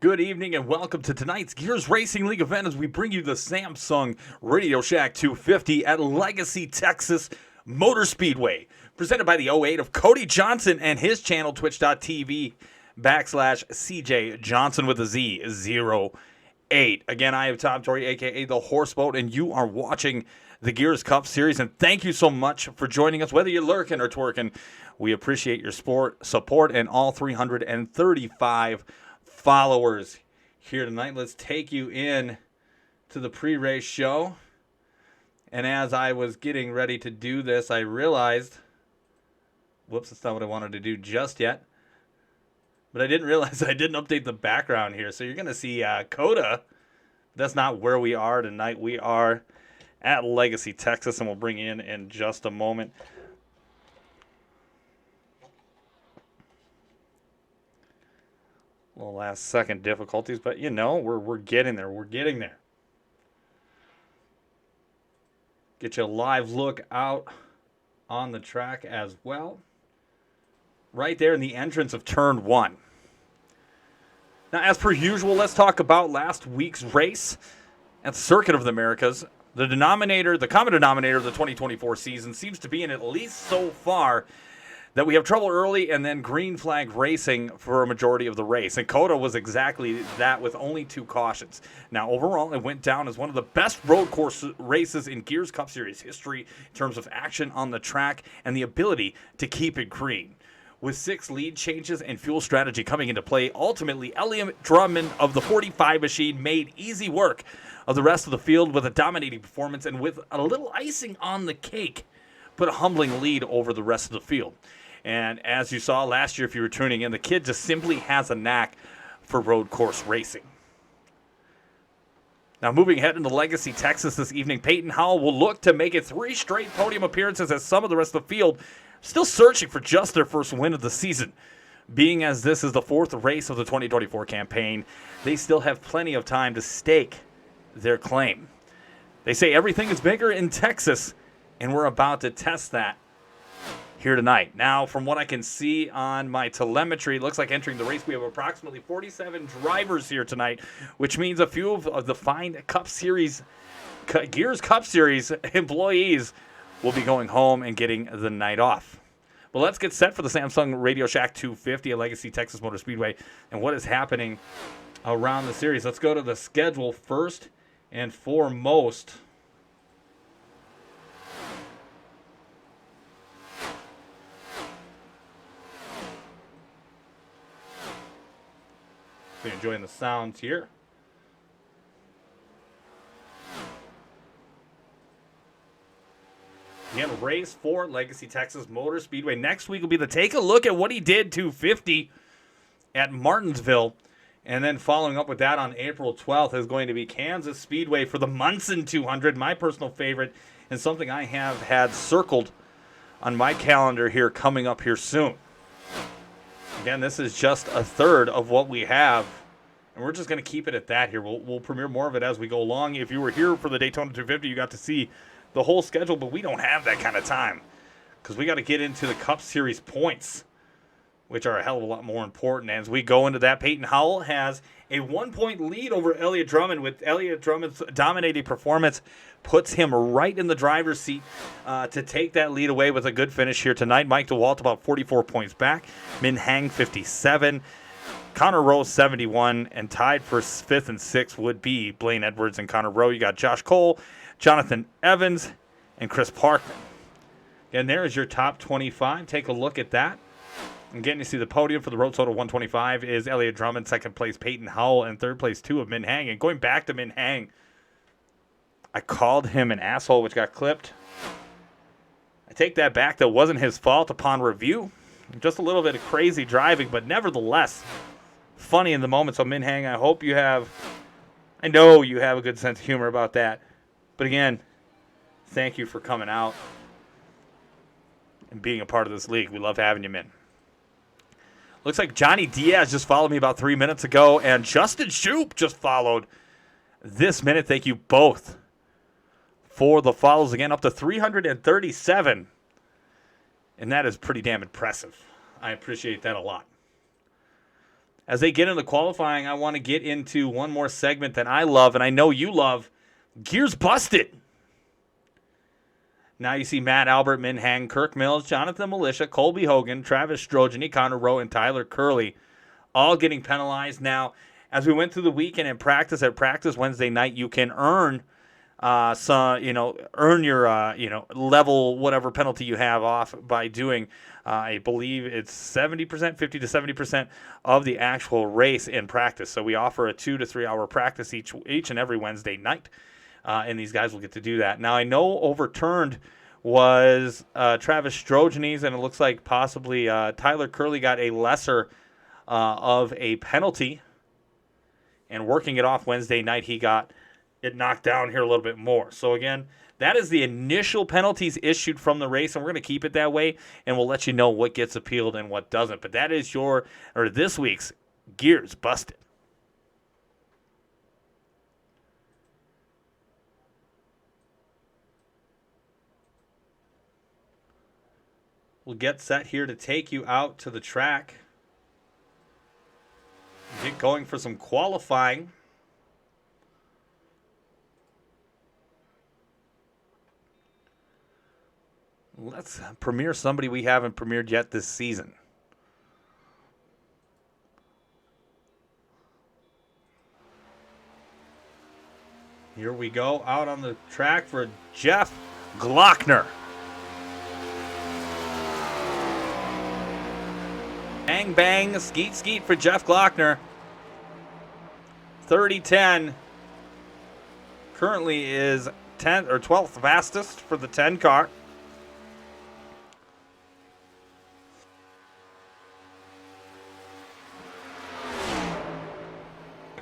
Good evening and welcome to tonight's Gears Racing League event as we bring you the Samsung Radioshack 250 at Legacy, Texas Motor Speedway. Presented by the 08 of Cody Johnson and his channel, twitch.tv/CJ Johnson with a Z08. Again, I am Tom Torrey, a.k.a. The Horseboat, and you are watching the Gears Cup Series. And thank you so much for joining us, whether you're lurking or twerking. We appreciate your support and all 335 followers here tonight. Let's take you in to the pre-race show. And as I was getting ready to do this, I realized, whoops, that's not what I wanted to do just yet. But I didn't realize I didn't update the background here. So you're going to see Coda. That's not where we are tonight. We are at Legacy, Texas, and we'll bring you in just a moment. Little last second difficulties, but you know, we're getting there. We're getting there. Get you a live look out on the track as well. Right there in the entrance of turn 1. Now, as per usual, let's talk about last week's race at the Circuit of the Americas. The common denominator of the 2024 season seems to be, in at least so far, that we have trouble early and then green flag racing for a majority of the race. And Coda was exactly that with only 2 cautions. Now, overall, it went down as one of the best road course races in Gears Cup Series history in terms of action on the track and the ability to keep it green. With 6 lead changes and fuel strategy coming into play, ultimately, Elliott Drummond of the 45 machine made easy work of the rest of the field with a dominating performance and with a little icing on the cake, put a humbling lead over the rest of the field. And as you saw last year, if you were tuning in, the kid just simply has a knack for road course racing. Now, moving ahead into Legacy, Texas this evening, Peyton Howell will look to make it 3 straight podium appearances as some of the rest of the field still searching for just their first win of the season. Being as this is the 4th race of the 2024 campaign, they still have plenty of time to stake their claim. They say everything is bigger in Texas, and we're about to test that here tonight. Now, from what I can see on my telemetry, it looks like entering the race, we have approximately 47 drivers here tonight, which means a few of the fine Gears Cup Series employees will be going home and getting the night off. Well, let's get set for the Samsung Radioshack 250 at Legacy, Texas Motor Speedway, and what is happening around the series. Let's go to the schedule first and foremost. So you're enjoying the sounds here. Again, race 4, Legacy, Texas Motor Speedway. Next week will be the take a look at what he did 250 at Martinsville. And then following up with that on April 12th is going to be Kansas Speedway for the Munson 200, my personal favorite, and something I have had circled on my calendar here coming up here soon. Again, this is just a third of what we have, and we're just going to keep it at that here. We'll premiere more of it as we go along. If you were here for the Daytona 250, you got to see the whole schedule, but we don't have that kind of time because we got to get into the Cup Series points, which are a hell of a lot more important. As we go into that, Peyton Howell has a 1-point lead over Elliott Drummond, with Elliott Drummond's dominating performance puts him right in the driver's seat to take that lead away with a good finish here tonight. Mike DeWalt about 44 points back. Min Hang 57. Connor Rowe 71. And tied for 5th and 6th would be Blaine Edwards and Connor Rowe. You got Josh Cole, Jonathan Evans, and Chris Parkman. And there is your top 25. Take a look at that. Again, you see the podium for the Road Total 125 is Elliott Drummond, 2nd place Peyton Howell, and 3rd place 2 of Min Hang. And going back to Min Hang, I called him an asshole, which got clipped. I take that back. That wasn't his fault upon review. Just a little bit of crazy driving, but nevertheless, funny in the moment. So Min Hang, I know you have a good sense of humor about that. But again, thank you for coming out and being a part of this league. We love having you, Min. Looks like Johnny Diaz just followed me about 3 minutes ago, and Justin Shoup just followed this minute. Thank you both for the follows. Again, up to 337. And that is pretty damn impressive. I appreciate that a lot. As they get into qualifying, I want to get into one more segment that I love, and I know you love, Gears Busted. Now you see Matt Albert, Min Hang, Kirk Mills, Jonathan Militia, Colby Hogan, Travis Strogeny, Connor Rowe, and Tyler Curley all getting penalized. Now, as we went through the weekend in practice, at practice Wednesday night, you can earn earn your level whatever penalty you have off by doing I believe it's 70%, 50 to 70% of the actual race in practice. So we offer a 2 to 3 hour practice each and every Wednesday night, and these guys will get to do that. Now I know overturned was Travis Strogeny's, and it looks like possibly Tyler Curley got a lesser of a penalty, and working it off Wednesday night, he got it knocked down here a little bit more. So again, that is the initial penalties issued from the race, and we're going to keep it that way, and we'll let you know what gets appealed and what doesn't. But that is this week's Gears Busted. We'll get set here to take you out to the track. Get going for some qualifying. Let's premiere somebody we haven't premiered yet this season. Here we go, out on the track for Jeff Glockner. Bang, bang, skeet, skeet for Jeff Glockner. 30-10. Currently is 10th or 12th fastest for the 10 car.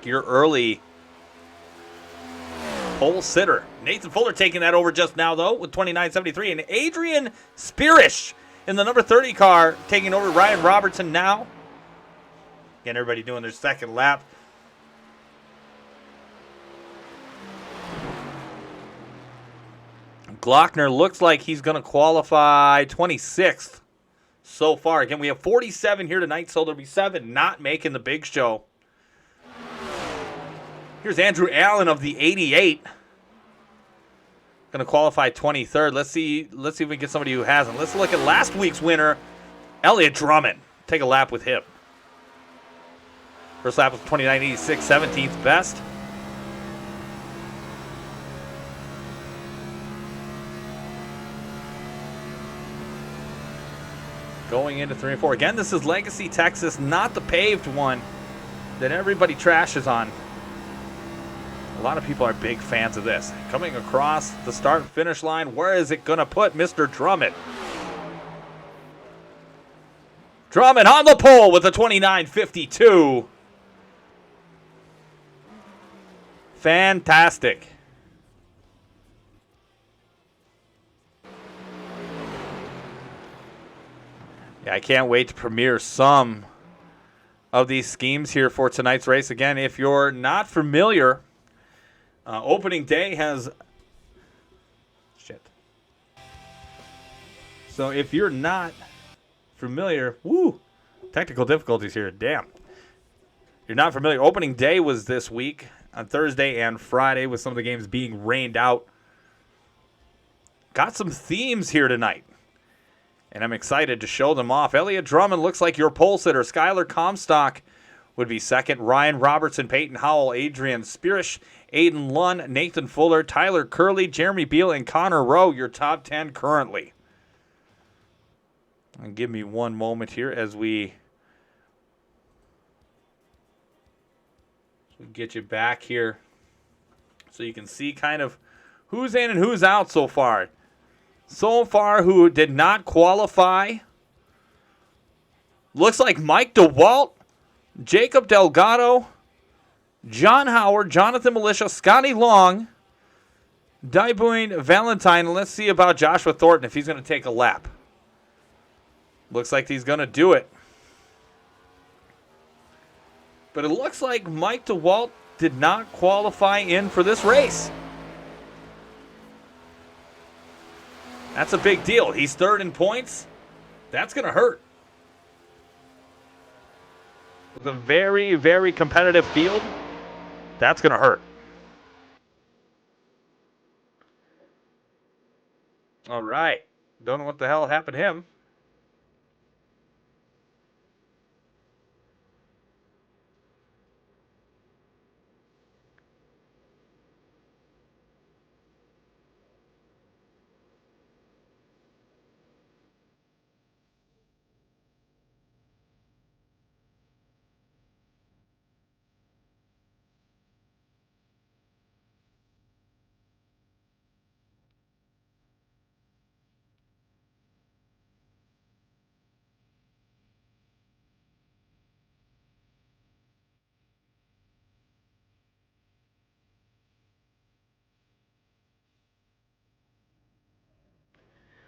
Your early pole sitter. Nathan Fuller taking that over just now, though, with 29.73. And Adrian Spirish in the number 30 car taking over Ryan Robertson now. Again, everybody doing their second lap. Glockner looks like he's going to qualify 26th so far. Again, we have 47 here tonight, so there'll be 7 not making the big show. Here's Andrew Allen of the 88. Going to qualify 23rd. Let's see if we can get somebody who hasn't. Let's look at last week's winner, Elliott Drummond. Take a lap with him. First lap was 29.86, 17th best. Going into 3 and 4. Again, this is Legacy, Texas, not the paved one that everybody trashes on. A lot of people are big fans of this. Coming across the start and finish line, where is it going to put Mr. Drummond? Drummond on the pole with a 29.52. Fantastic. Yeah, I can't wait to premiere some of these schemes here for tonight's race. Again, if you're not familiar, opening day has... Shit. So if you're not familiar... Woo! Technical difficulties here. Damn. You're not familiar. Opening day was this week on Thursday and Friday with some of the games being rained out. Got some themes here tonight, and I'm excited to show them off. Elliott Drummond looks like your pole sitter. Skylar Comstock would be second. Ryan Robertson, Peyton Howell, Adrian Spirish, Aiden Lunn, Nathan Fuller, Tyler Curley, Jeremy Beal, and Connor Rowe, your top 10 currently. And give me one moment here as we get you back here so you can see kind of who's in and who's out so far. So far, who did not qualify. Looks like Mike DeWalt, Jacob Delgado, John Howard, Jonathan Militia, Scotty Long, Daibuin Valentine. And let's see about Joshua Thornton if he's going to take a lap. Looks like he's going to do it. But it looks like Mike DeWalt did not qualify in for this race. That's a big deal. He's third in points. That's going to hurt. It's a very, very competitive field. That's going to hurt. All right. Don't know what the hell happened to him.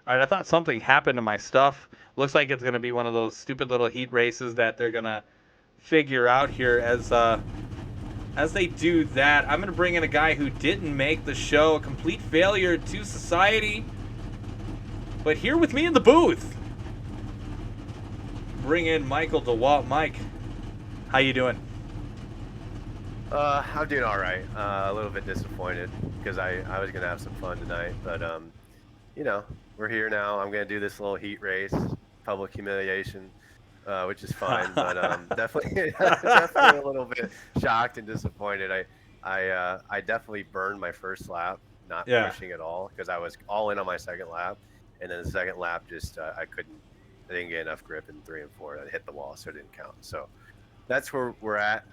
All right, I thought something happened to my stuff. Looks like it's going to be one of those stupid little heat races that they're going to figure out here as they do that. I'm going to bring in a guy who didn't make the show, a complete failure to society, but here with me in the booth. Bring in Michael DeWalt. Mike, how you doing? I'm doing all right. A little bit disappointed because I was gonna have some fun tonight, but you know, we're here now. I'm gonna do this little heat race, public humiliation, which is fine, but definitely definitely a little bit shocked and disappointed. I definitely burned my first lap, not Yeah. pushing at all because I was all in on my second lap, and then the second lap just I didn't get enough grip in 3 and 4. I hit the wall, so it didn't count. So that's where we're at.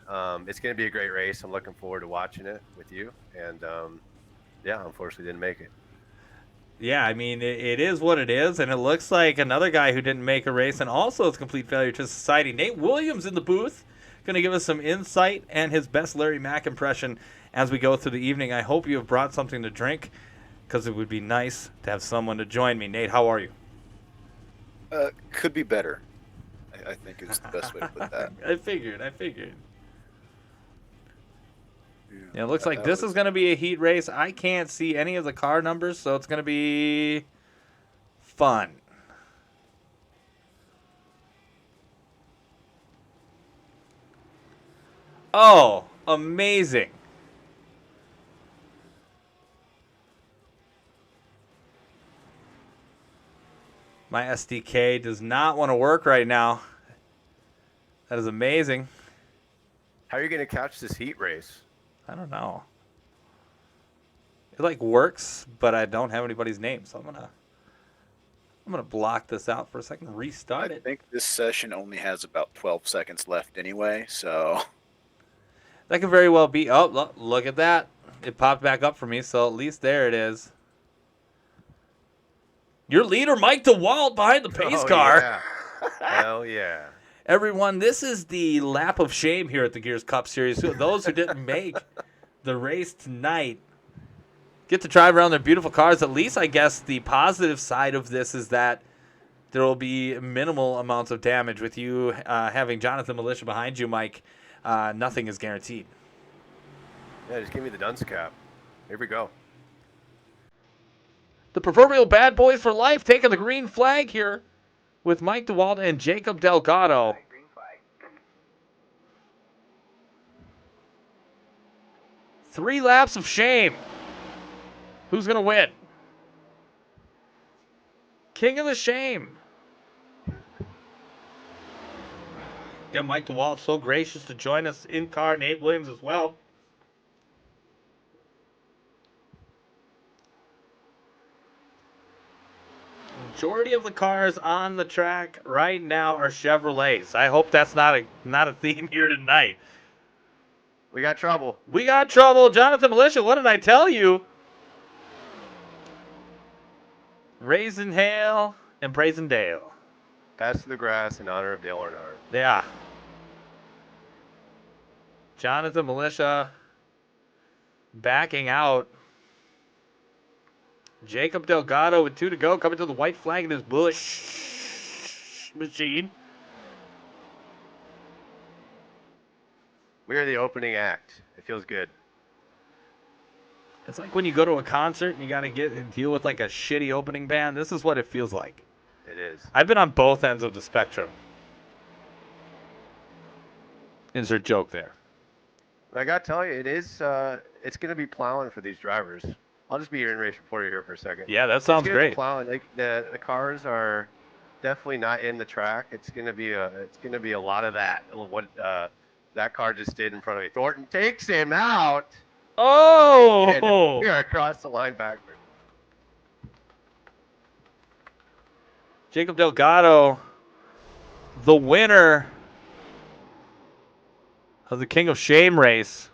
It's going to be a great race. I'm looking forward to watching it with you. And yeah, unfortunately didn't make it. Yeah, I mean, it is what it is, and it looks like another guy who didn't make a race and also is a complete failure to society. Nate Williams in the booth, going to give us some insight and his best Larry Mack impression as we go through the evening. I hope you have brought something to drink because it would be nice to have someone to join me. Nate, how are you? Could be better. I think is the best way to put that. I figured. Yeah, it looks like this is going to be a heat race. I can't see any of the car numbers, so it's going to be fun. Oh, amazing. My SDK does not want to work right now. That is amazing. How are you going to catch this heat race? I don't know. It like works, but I don't have anybody's name, so I'm gonna block this out for a second. Restart it. I think this session only has about 12 seconds left anyway, so That could very well be. Oh, look at that! It popped back up for me, so at least there it is. Your leader, Mike DeWalt, behind the pace car. Yeah. Hell yeah. Everyone, this is the lap of shame here at the Gears Cup Series. Those who didn't make the race tonight get to drive around their beautiful cars. At least, I guess, the positive side of this is that there will be minimal amounts of damage. With you having Jonathan Militia behind you, Mike, nothing is guaranteed. Yeah, just give me the dunce cap. Here we go. The proverbial bad boys for life taking the green flag here with Mike DeWalt and Jacob Delgado. 3 laps of shame. Who's going to win? King of the shame. Yeah, Mike DeWalt, so gracious to join us in car. Nate Williams as well. Majority of the cars on the track right now are Chevrolets. I hope that's not a theme here tonight. We got trouble. We got trouble. Jonathan Militia, what did I tell you? Raisin Hale and Brazen Dale. Pass to the grass in honor of Dale Earnhardt. Yeah. Jonathan Militia backing out. Jacob Delgado with 2 to go, coming to the white flag in his Busch machine. We are the opening act. It feels good. It's like when you go to a concert and you got to deal with like a shitty opening band. This is what it feels like. It is. I've been on both ends of the spectrum. Is there a joke there? I got to tell you, it is. It's going to be plowing for these drivers. I'll just be your in-race reporter here for a second. Yeah, that It's sounds gonna be great. plowing. Like the cars are definitely not in the track. It's going to be a lot of that. What that car just did in front of me. Thornton takes him out, and Oh! we are across the line backward. Jacob Delgado, the winner of the King of Shame race.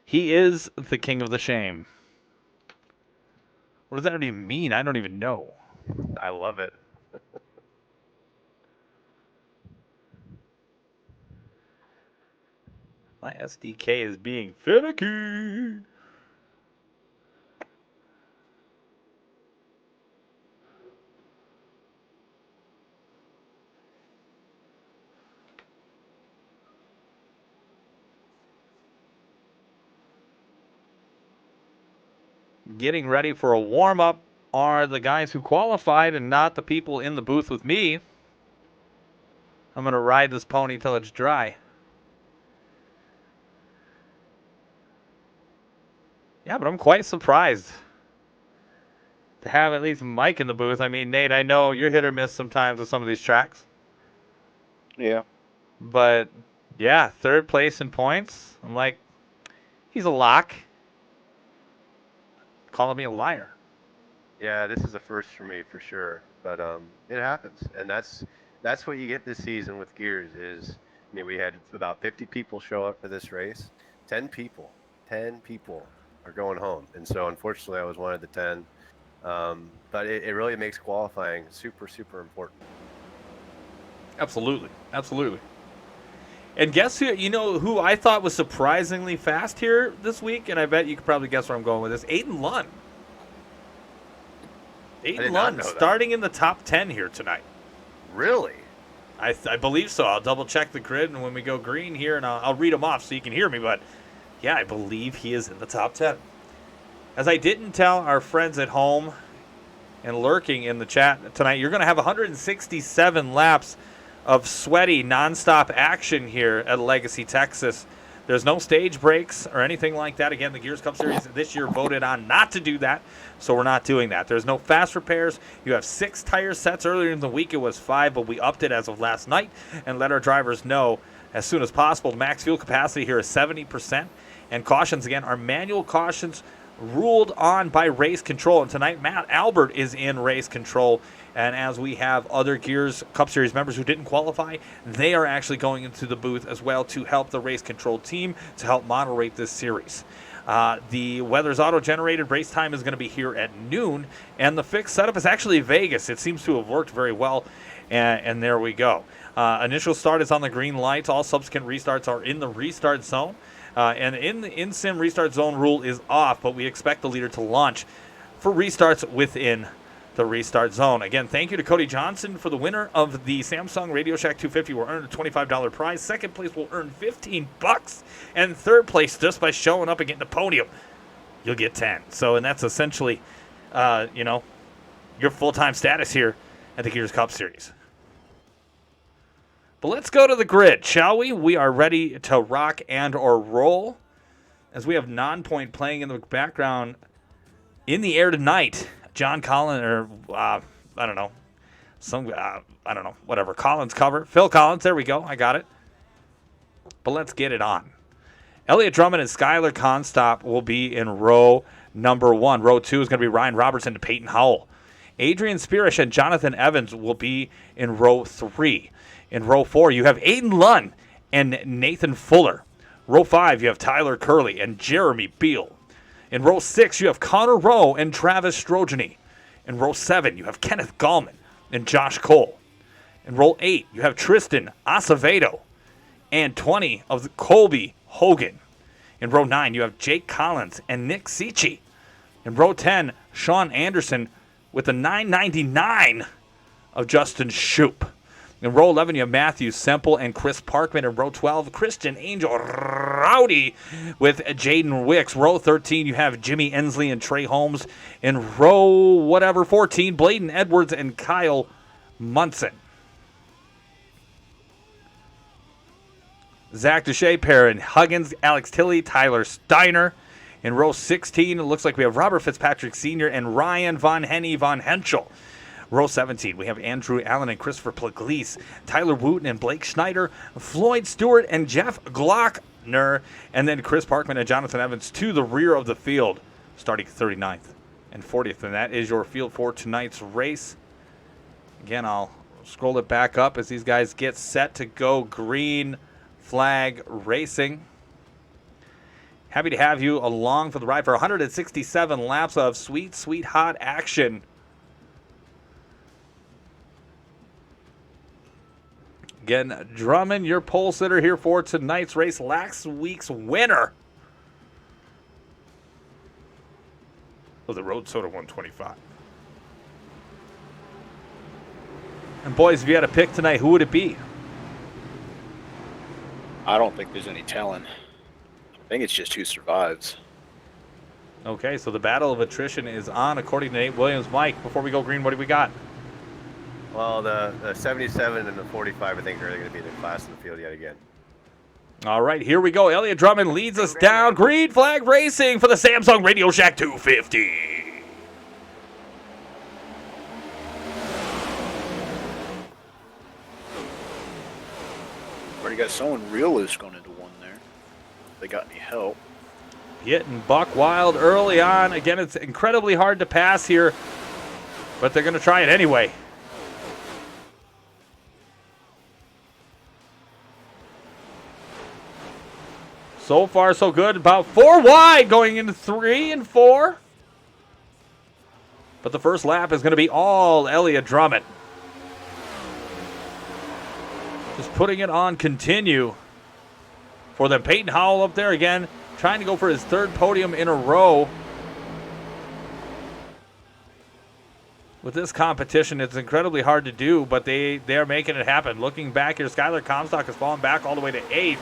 He is the King of the Shame. What does that even mean? I don't even know. I love it. My SDK is being finicky. Getting ready for a warm-up are the guys who qualified and not the people in the booth with me. I'm going to ride this pony till it's dry. Yeah, but I'm quite surprised to have at least Mike in the booth. I mean, Nate, I know you're hit or miss sometimes with some of these tracks. Yeah. But, yeah, third place in points. I'm like, he's a lock. Calling me a liar. Yeah, this is a first for me for sure, but it happens, and that's what you get this season with Gears. Is I mean, we had about 50 people show up for this race. 10 people are going home, and so unfortunately, I was one of the 10. But it really makes qualifying super important. Absolutely. Absolutely. And guess who, who I thought was surprisingly fast here this week, and I bet you could probably guess where I'm going with this. Aiden Lund. Aiden Lund starting in the top 10 here tonight. Really? I believe so. I'll double check the grid, and when we go green here, and I'll read them off so you can hear me. But yeah, I believe he is in the top 10. As I didn't tell our friends at home and lurking in the chat tonight, you're going to have 167 laps of sweaty, nonstop action here at Legacy, Texas. There's no stage breaks or anything like that. Again, the Gears Cup Series this year voted on not to do that, so we're not doing that. There's no fast repairs. You have 6 tire sets. Earlier in the week it was 5, but we upped it as of last night and let our drivers know as soon as possible. The max fuel capacity here is 70%. And cautions, again, are manual cautions ruled on by race control. And tonight, Matt Albert is in race control. And as we have other Gears Cup Series members who didn't qualify, they are actually going into the booth as well to help the race control team to help moderate this series. The weather's auto-generated. Race time is going to be here at noon. And the fixed setup is actually Vegas. It seems to have worked very well. And there we go. Initial start is on the green lights. All subsequent restarts are in the restart zone. And in the in-sim restart zone rule is off, but we expect the leader to launch for restarts within the restart zone. Again, thank you to Cody Johnson for the winner of the Samsung Radioshack 250. Will earn a $25 prize. Second place will earn $15, and third place, just by showing up and getting the podium, you'll get 10. So, and that's essentially, your full-time status here at the Gears Cup Series. But let's go to the grid, shall we? We are ready to rock and or roll as we have Non-Point playing in the background in the air tonight. John Collins, or I don't know, whatever. Collins cover. Phil Collins, there we go. I got it. But let's get it on. Elliott Drummond and Skylar Constop will be in row number 1. Row 2 is going to be Ryan Robertson and Peyton Howell. Adrian Spirish and Jonathan Evans will be in row 3. In row 4, you have Aiden Lund and Nathan Fuller. Row 5, you have Tyler Curley and Jeremy Beal. In row 6, you have Connor Rowe and Travis Strogeny. In row 7, you have Kenneth Gallman and Josh Cole. In row 8, you have Tristan Acevedo and 20 of Colby Hogan. In row 9, you have Jake Collins and Nick Cici. In row 10, Sean Anderson with the 999 of Justin Shoup. In row 11, you have Matthew Semple and Chris Parkman. In row 12, Christian Angel Rowdy with Jaden Wicks. Row 13, you have Jimmy Ensley and Trey Holmes. In row 14, Bladen Edwards and Kyle Munson. Zach Deshay, Perrin Huggins, Alex Tilley, Tyler Steiner. In row 16, it looks like we have Robert Fitzpatrick Sr. and Ryan Von Henny Von Henschel. Row 17, we have Andrew Allen and Christopher Pugliese, Tyler Wooten and Blake Schneider, Floyd Stewart and Jeff Glockner, and then Chris Parkman and Jonathan Evans to the rear of the field, starting 39th and 40th. And that is your field for tonight's race. Again, I'll scroll it back up as these guys get set to go. Green flag racing. Happy to have you along for the ride for 167 laps of sweet, sweet hot action. Again, Drummond, your pole sitter here for tonight's race. Last week's winner of the Road Soda 125. And boys, if you had a pick tonight, who would it be? I don't think there's any telling. I think it's just who survives. Okay, so the battle of attrition is on, according to Nate Williams. Mike, before we go green, what do we got? Well, the 77 and the 45, I think, are going to be the class in the field yet again. All right, here we go. Elliot Drummond leads us down. Green flag racing for the Samsung Radioshack 250. Already got someone real loose going into one there. If they got any help. Getting buck wild early on. Again, it's incredibly hard to pass here, but they're going to try it anyway. So far, so good. About 4 wide going into 3 and 4. But the first lap is going to be all Elliot Drummond. Just putting it on continue for them. Peyton Howell up there again, trying to go for his 3rd podium in a row. With this competition, it's incredibly hard to do, but they are making it happen. Looking back here, Skylar Comstock has fallen back all the way to 8th.